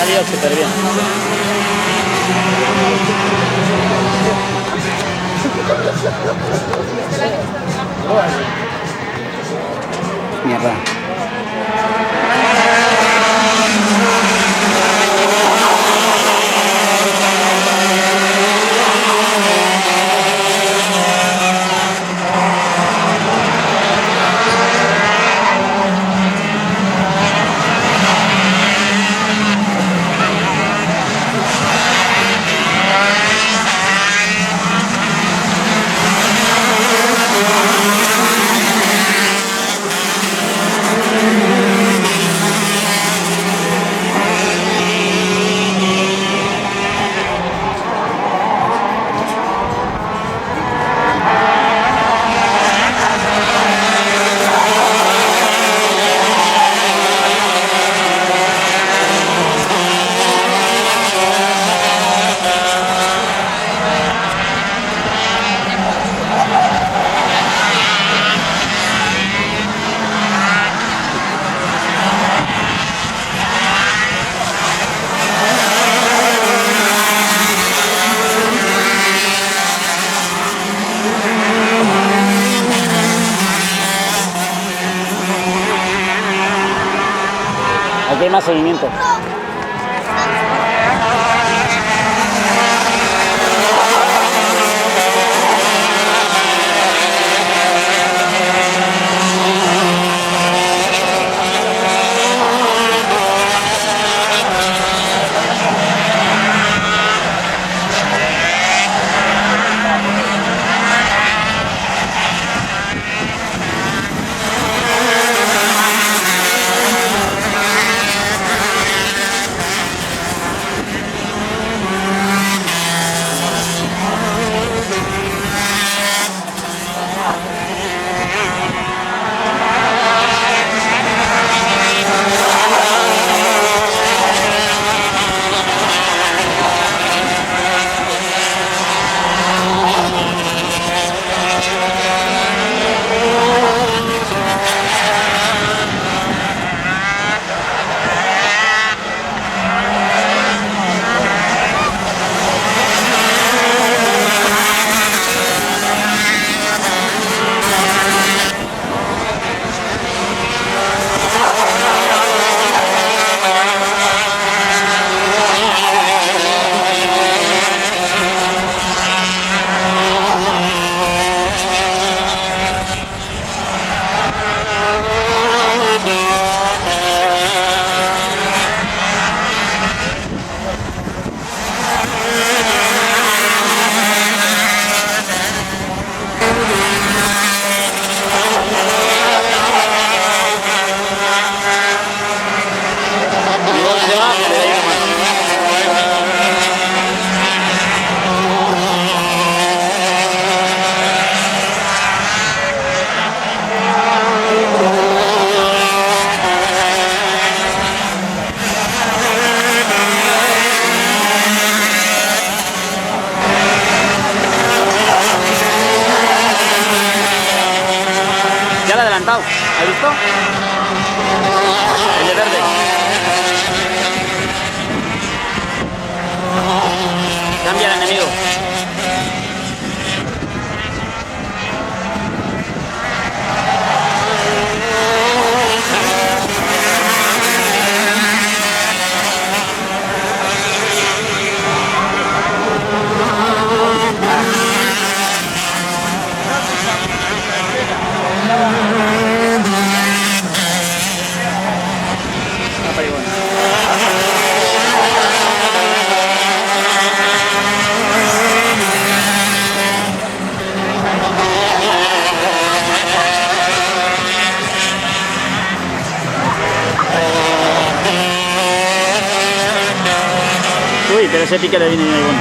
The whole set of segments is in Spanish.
salido súper bien. Mierda. Aquí hay más seguimiento. Ya lo he adelantado, ¿has visto? El de verde. Cambia el enemigo. Uy, pero ese pique le viene muy bueno.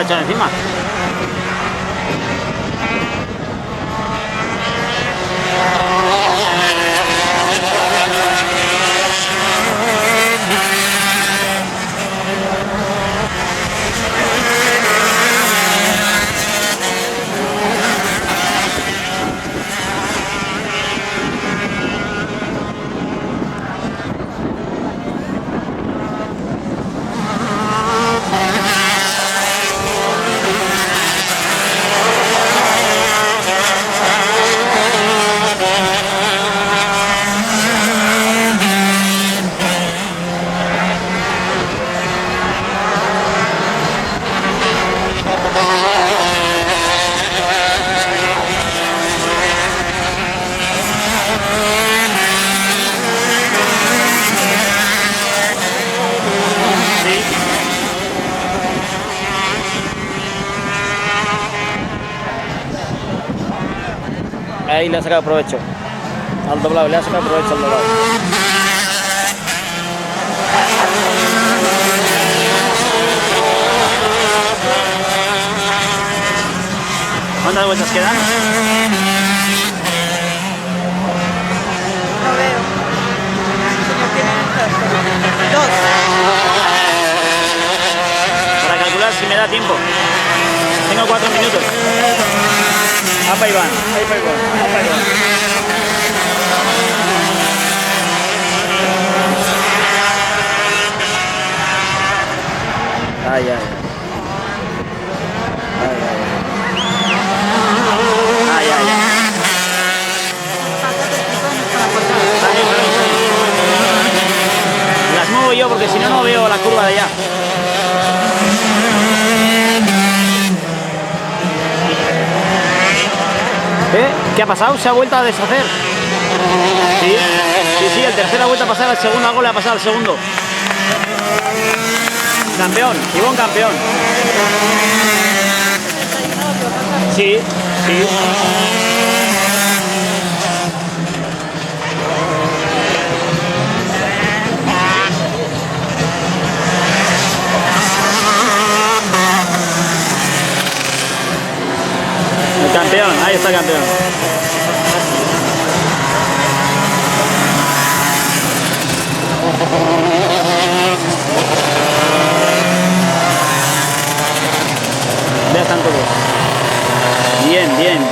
echado encima. Ahí le ha sacado provecho al doblado, le ha sacado provecho al doblado. ¿Cuántas vueltas quedan? No veo. El señor tiene dos. Para calcular si me da tiempo. Tengo 4 minutos. Apa Iván, ahí va Iván, apa Iván. Ay, ay, ay. Ay, ay, ay. Las muevo yo porque si no, no veo la curva de allá. ¿Qué ha pasado? ¿Se ha vuelto a deshacer? Sí, sí, sí, el tercera vuelta a pasar al segundo, algo le ha pasado al segundo. Campeón, Ivón campeón. Sí, sí. El campeón, ahí está el campeón. Ya están todos. Bien, bien,